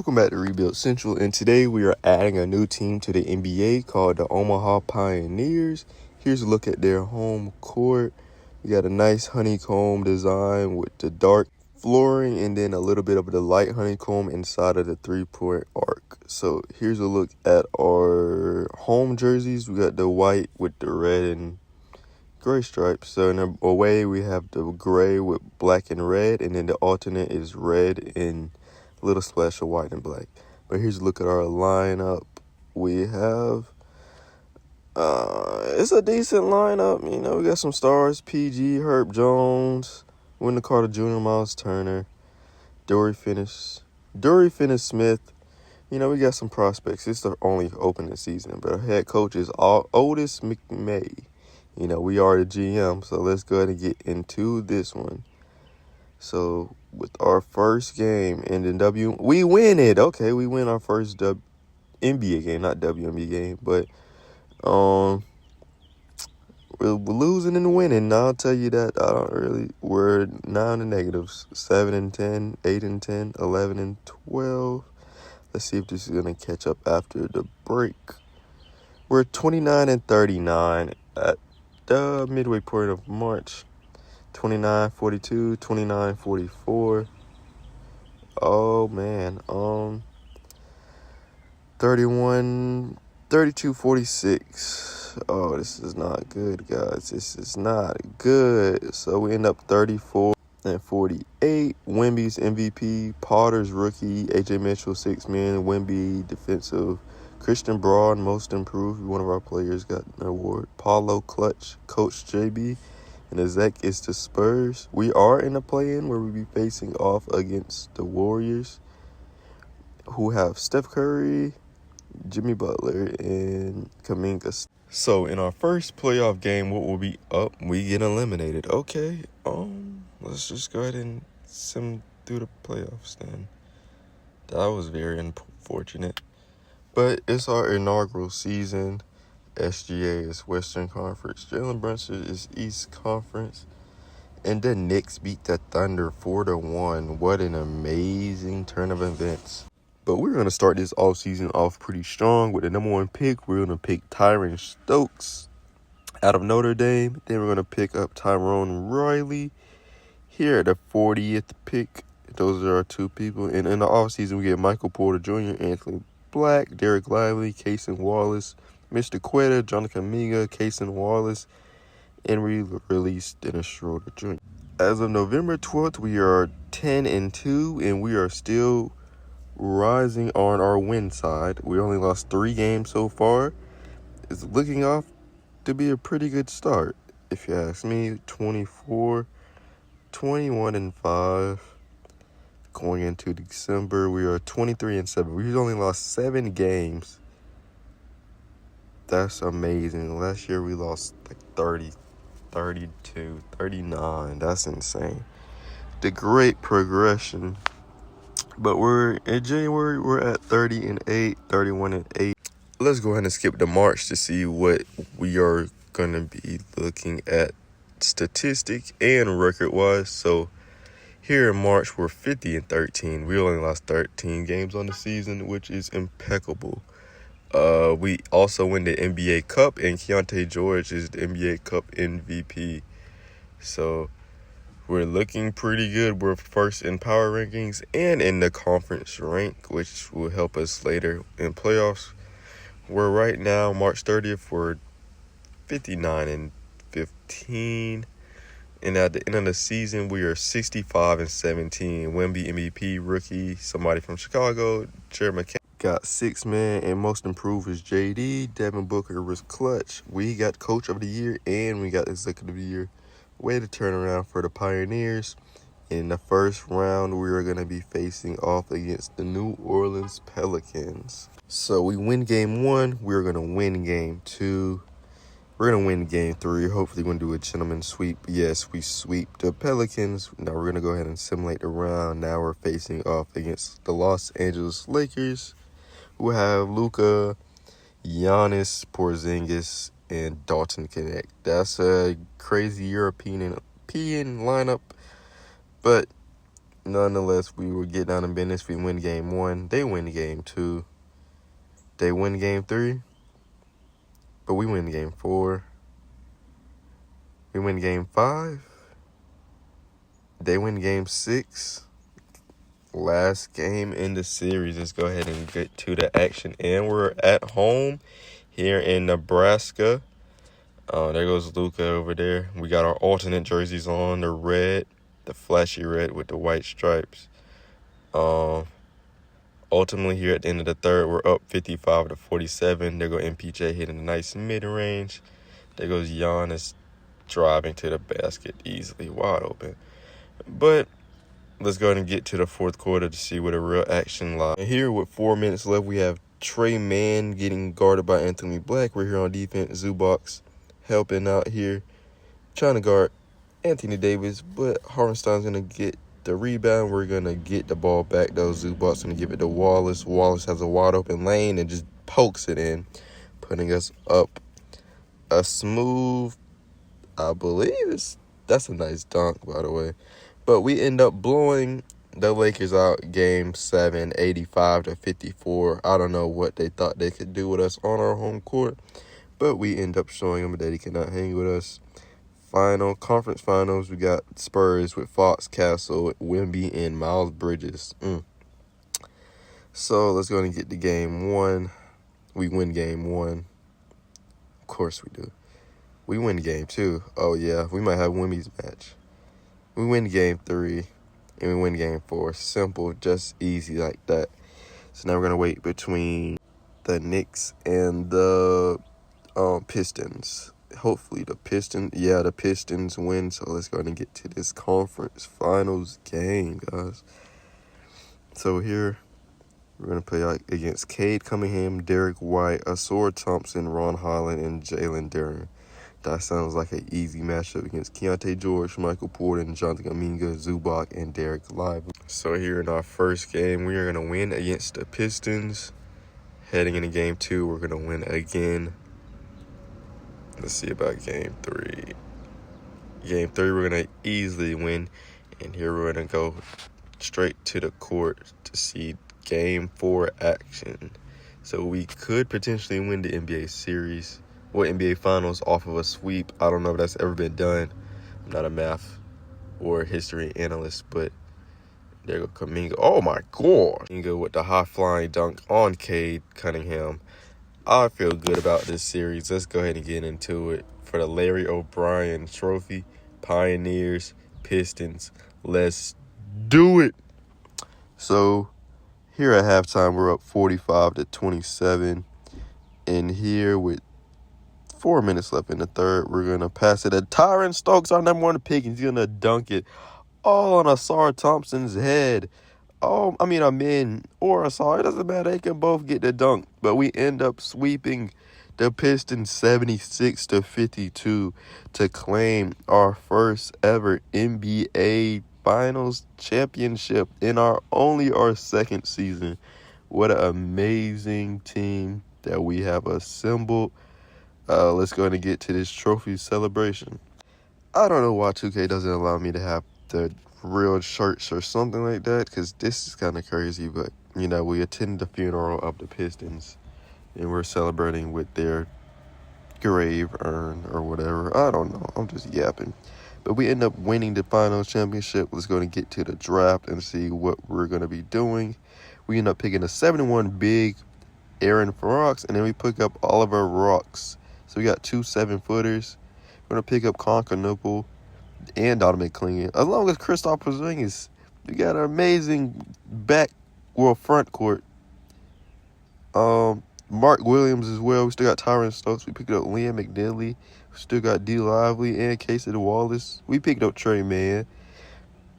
Welcome back to Rebuild Central, and today we are adding a new team to the NBA called the Omaha Pioneers. Here's a look at their home court. We got a nice honeycomb design with the dark flooring and then a little bit of the light honeycomb inside of the three-point arc. So here's a look at our home jerseys. We got the white with the red and gray stripes. So in the away, we have the gray with black and red, and then the alternate is red and a little splash of white and black. But here's a look at our lineup. We have it's a decent lineup. You know, we got some stars: PG, Herb Jones, Wendell Carter Jr., Miles Turner, Dory Finney-Smith. You know, we got some prospects. It's the only opening season, but our head coach is Otis McMay. You know, we are the GM, so let's go ahead and get into this one. So with our first game and then we win it. Okay, we win our first NBA game, not WNBA game, but we're losing and winning. Now I'll tell you that we're now in the negatives. 7-10, 8-10, 11-12. Let's see if this is gonna catch up after the break. We're 29-39 at the midway point of March. 29-42, 29-44. Oh man. 32-46. Oh, this is not good, guys. This is not good. So we end up 34-48. Wemby's MVP, Potter's rookie, AJ Mitchell 6-man, Wemby defensive, Christian Braun most improved. One of our players got an award. Paulo Clutch, Coach JB. And Ezek is the Spurs. We are in a play-in where we'll be facing off against the Warriors, who have Steph Curry, Jimmy Butler, and Kuminga. So in our first playoff game, what will be up? We get eliminated. Okay. Let's just go ahead and sim through the playoffs then. That was very unfortunate. But it's our inaugural season. SGA is Western Conference. Jalen Brunson is East Conference. And the Knicks beat the Thunder 4-1. What an amazing turn of events. But we're going to start this offseason off pretty strong with the number one pick. We're going to pick Tyron Stokes out of Notre Dame. Then we're going to pick up Tyrone Riley here at the 40th pick. Those are our two people. And in the offseason, we get Michael Porter Jr., Anthony Black, Derek Lively, Cason Wallace, Mr. Quetta, Jonathan Minga, Cason Wallace, and we released Dennis Schroeder Jr. As of November 12th, we are 10-2, and we are still rising on our win side. We only lost 3 games so far. It's looking off to be a pretty good start, if you ask me. 21-5. Going into December, we are 23-7. We've only lost 7 games. That's amazing. Last year we lost like 30, 32, 39. That's insane. The great progression. But we're in January, we're at 30-8, 31-8. Let's go ahead and skip to March to see what we are going to be looking at statistic and record-wise. So here in March, we're 50-13. We only lost 13 games on the season, which is impeccable. We also win the NBA Cup, and Keontae George is the NBA Cup MVP. So we're looking pretty good. We're first in power rankings and in the conference rank, which will help us later in playoffs. We're right now, March 30th, we're 59-15. And at the end of the season, we are 65-17. Wemby MVP, rookie, somebody from Chicago, Jared McCann. Got 6-man, and most improved is JD. Devin Booker was clutch. We got Coach of the Year, and we got Executive of the Year. Way to turn around for the Pioneers. In the first round, we are going to be facing off against the New Orleans Pelicans. So we win game 1. We're going to win game 2. We're going to win game 3. Hopefully, we're going to do a gentleman sweep. Yes, we sweep the Pelicans. Now, we're going to go ahead and simulate the round. Now, we're facing off against the Los Angeles Lakers, who have Luka, Giannis, Porzingis, and Dalton Connect. That's a crazy European lineup, but nonetheless, we will get down to business. We win game 1. They win game 2. They win game 3. But we win game 4. We win game 5. They win game 6. Last game in the series. Let's go ahead and get to the action. And we're at home here in Nebraska. There goes Luka over there. We got our alternate jerseys on. The red, the flashy red with the white stripes. Ultimately, here at the end of the third, we're up 55-47. There go MPJ hitting a nice mid-range. There goes Giannis driving to the basket easily, wide open. But let's go ahead and get to the fourth quarter to see where the real action lies. And here with 4 minutes left, we have Trey Mann getting guarded by Anthony Black. We're here on defense. Zubac helping out here, trying to guard Anthony Davis, but Hartenstein's going to get the rebound. We're going to get the ball back, though. Zubac's going to give it to Wallace. Wallace has a wide open lane and just pokes it in, putting us up a smooth, I believe that's a nice dunk, by the way. But we end up blowing the Lakers out game 7, 85-54. I don't know what they thought they could do with us on our home court, but we end up showing them that he cannot hang with us. Conference finals, we got Spurs with Fox, Castle, Wemby, and Miles Bridges. So let's go ahead and get to game 1. We win game 1. Of course we do. We win game 2. Oh, yeah, we might have Wemby's match. We win game 3, and we win game 4. Simple, just easy like that. So now we're going to wait between the Knicks and the Pistons. Hopefully the Pistons win. So let's go ahead and get to this conference finals game, guys. So here we're going to play against Cade Cunningham, Derek White, Asor Thompson, Ron Holland, and Jalen Duren. That sounds like an easy matchup against Keontae George, Michael Porter, and Jonathan Kuminga, Zubac, and Derek Lively. So here in our first game, we are going to win against the Pistons. Heading into game 2, we're going to win again. Let's see about game 3. Game 3, we're going to easily win. And here we're going to go straight to the court to see game 4 action. So we could potentially win the NBA series. NBA Finals off of a sweep. I don't know if that's ever been done. I'm not a math or history analyst, but there go Kuminga. Oh, my God. Kuminga with the high-flying dunk on Cade Cunningham. I feel good about this series. Let's go ahead and get into it. For the Larry O'Brien Trophy, Pioneers, Pistons, let's do it. So here at halftime, we're up 45-27. And here with 4 minutes left in the third, we're going to pass it to Tyron Stokes, our number 1 pick. He's going to dunk it all on Asar Thompson's head. Amin or Asar, it doesn't matter. They can both get the dunk. But we end up sweeping the Pistons 76-52 to claim our first ever NBA Finals championship in our second season. What an amazing team that we have assembled. Let's go ahead and get to this trophy celebration. I don't know why 2K doesn't allow me to have the real shirts or something like that, because this is kind of crazy. But, we attended the funeral of the Pistons, and we're celebrating with their grave urn or whatever. I don't know. I'm just yapping. But we end up winning the finals championship. Let's go and get to the draft and see what we're going to be doing. We end up picking a 71 big Aaron Fox, and then we pick up Oliver Rocks. So we got 2 7-footers. We're going to pick up Conconopple and Donovan Clingan. As long as Kristaps Porzingis, we got an amazing front court. Mark Williams as well. We still got Tyron Stokes. We picked up Liam McNeely. We still got D. Lively and Casey Wallace. We picked up Trey Mann.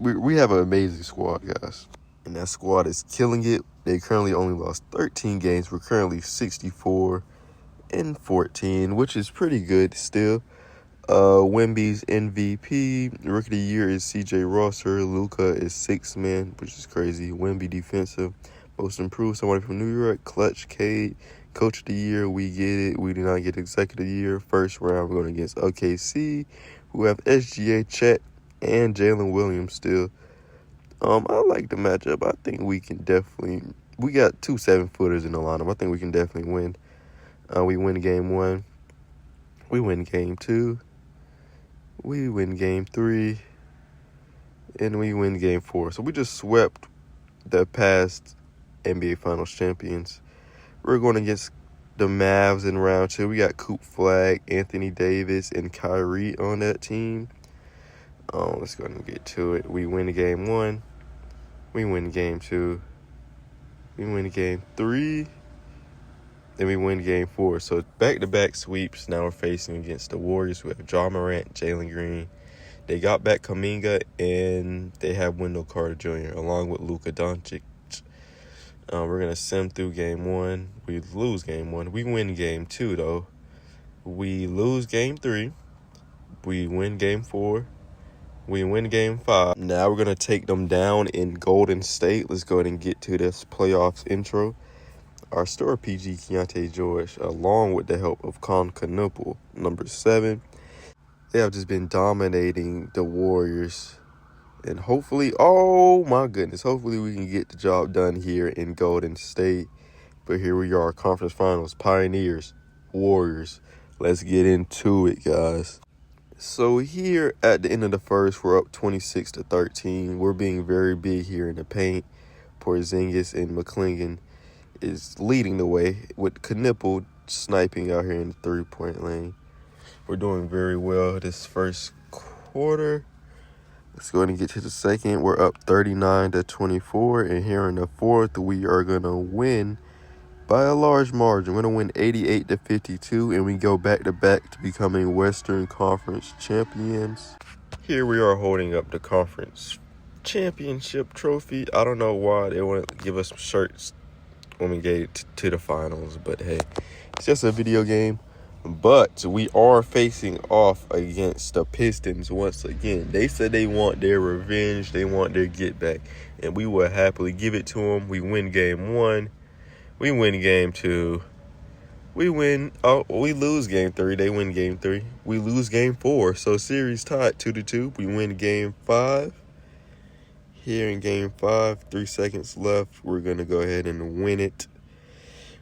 We have an amazing squad, guys. And that squad is killing it. They currently only lost 13 games. We're currently 64-14, which is pretty good still. Wemby's MVP. Rookie of the Year is C.J. Rosser. Luka is 6th man, which is crazy. Wemby defensive. Most improved, somebody from New York. Clutch Cade. Coach of the Year, we get it. We did not get Executive of the Year. First round, we're going against OKC, who have SGA, Chet, and Jalen Williams still. I like the matchup. I think we can definitely. We got 2 7-footers in the lineup. I think we can definitely win. We win game 1. We win game 2. We win game 3. And we win game 4. So we just swept the past NBA Finals champions. We're going against the Mavs in round 2. We got Coop Flag, Anthony Davis, and Kyrie on that team. Let's go ahead and get to it. We win game 1. We win game 2. We win game 3. Then we win game 4. So back-to-back sweeps. Now we're facing against the Warriors. We have Ja Morant, Jalen Green. They got back Kuminga, and they have Wendell Carter Jr. along with Luka Doncic. We're going to sim through game 1. We lose game 1. We win game 2, though. We lose game 3. We win game 4. We win game 5. Now we're going to take them down in Golden State. Let's go ahead and get to this playoffs intro. Our star PG, Keontae George, along with the help of Con Canuple, number 7. They have just been dominating the Warriors. And hopefully, oh my goodness, hopefully we can get the job done here in Golden State. But here we are, conference finals, Pioneers, Warriors. Let's get into it, guys. So here at the end of the first, we're up 26-13. We're being very big here in the paint. Porzingis and McClingan is leading the way with Knipple sniping out here in the three-point lane. We're doing very well this first quarter. Let's go ahead and get to the second. We're up 39-24, and here in the fourth, we are going to win by a large margin. We're going to win 88-52, and we go back-to-back to becoming Western Conference champions. Here we are holding up the conference championship trophy. I don't know why they want to give us some shirts when we get to the finals, but hey, it's just a video game. But we are facing off against the Pistons once again. They said they want their revenge. They want their get back. And we will happily give it to them. We win game 1. We win game 2. We lose game 3. They win game 3. We lose game 4. So series tied 2-2. We win game 5. Here in game 5, 3 seconds left. We're going to go ahead and win it.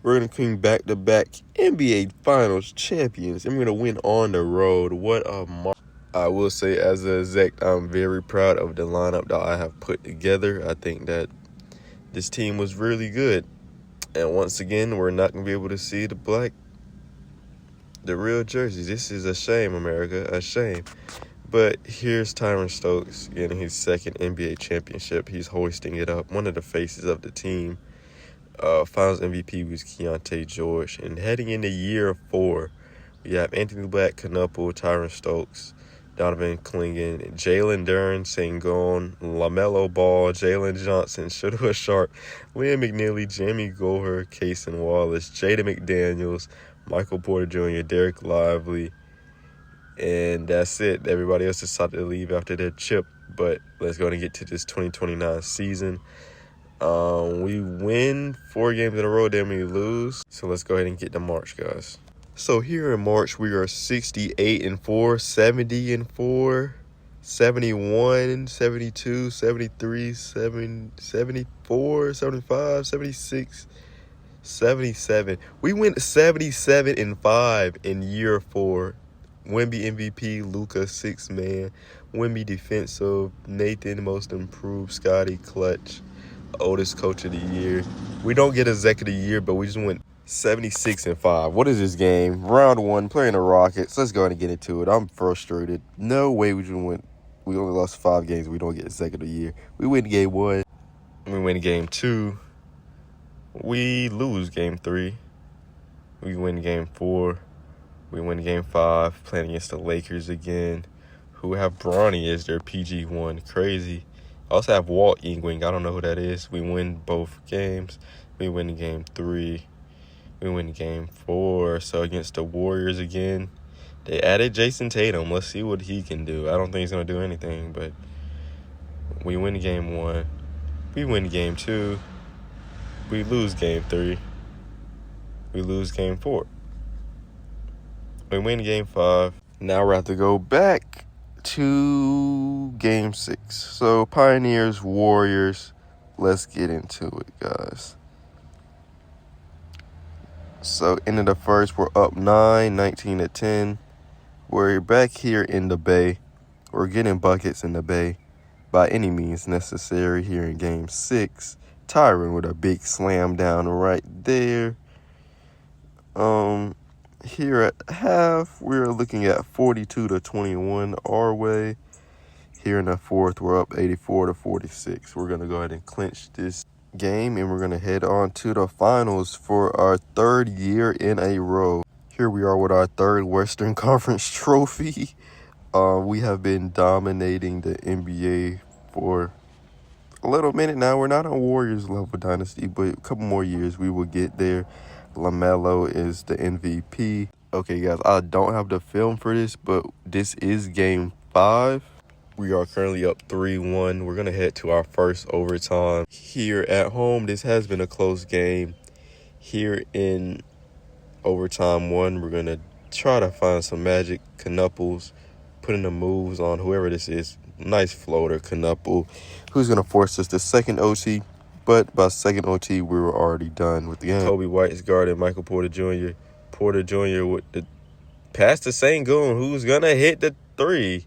We're going to come back-to-back NBA Finals champions. And we're going to win on the road. What a mark. I will say, as an exec, I'm very proud of the lineup that I have put together. I think that this team was really good. And once again, we're not going to be able to see the real jerseys. This is a shame, America, a shame. But here's Tyron Stokes getting his second NBA championship. He's hoisting it up. One of the faces of the team. Finals MVP was Keontae George. And heading into year 4, we have Anthony Black, Knuppel, Tyron Stokes, Donovan Clingan, Jalen Duren, Sengun, LaMelo Ball, Jalen Johnson, Shadua Sharp, Liam McNeely, Jamie Goher, Cason Wallace, Jada McDaniels, Michael Porter Jr., Derek Lively. And that's it. Everybody else decided to leave after their chip. But let's go and get to this 2029 season. We win 4 games in a row, then we lose. So let's go ahead and get to March, guys. So here in March, we are 68-4, 70-4, 71, 72, 73, 74, 75, 76, 77. We went 77-5 in year 4. Wemby MVP, Luka 6th man. Wemby defensive, Nathan most improved, Scotty clutch, oldest coach of the year. We don't get exec of the year, but we just went 76-5. What is this game? Round 1, playing the Rockets. Let's go ahead and get into it. I'm frustrated. No way we just went. We only lost 5 games. We don't get exec of the year. We win game 1. We win game 2. We lose game 3. We win game 4. We win game 5, playing against the Lakers again, who have Bronny as their PG1. Crazy. Also have Walt Ewing. I don't know who that is. We win both games. We win game 3. We win game 4. So against the Warriors again, they added Jason Tatum. Let's see what he can do. I don't think he's going to do anything, but we win game 1. We win game 2. We lose game 3. We lose game 4. We win game 5. Now we have to go back to game 6. So Pioneers, Warriors. Let's get into it, guys. So into the first, we're up 9, 19-10. We're back here in the Bay. We're getting buckets in the Bay by any means necessary here in game 6. Tyron with a big slam down right there. Here at half, we're looking at 42-21 our way. Here in the fourth, we're up 84-46. We're going to go ahead and clinch this game, and we're going to head on to the finals for our 3rd year in a row. Here we are with our 3rd Western Conference trophy. We have been dominating the NBA for a little minute now. We're not on Warriors level Dynasty, but a couple more years we will get there. LaMelo is the MVP. Okay, guys, I don't have the film for this, but this is game 5. We are currently up 3-1. We're going to head to our first overtime here at home. This has been a close game. Here in overtime 1, we're going to try to find some magic. Knupples putting the moves on whoever this is. Nice floater, Knuckle, who's going to force us to second OT. But by second OT, we were already done with the game. Kobe White is guarding Michael Porter Jr. Porter Jr. with the pass to Sengun, who's going to hit the 3.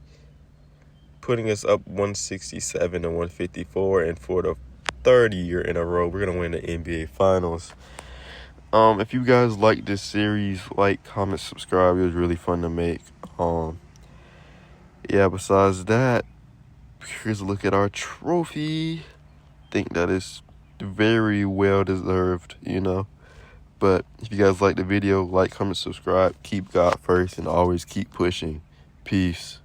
Putting us up 167-154. And for the 3rd year in a row, we're going to win the NBA Finals. If you guys like this series, like, comment, subscribe. It was really fun to make. Yeah, besides that, here's a look at our trophy. Think that is very well deserved, you know. But if you guys like the video, like, comment, subscribe. Keep God first and always keep pushing. Peace.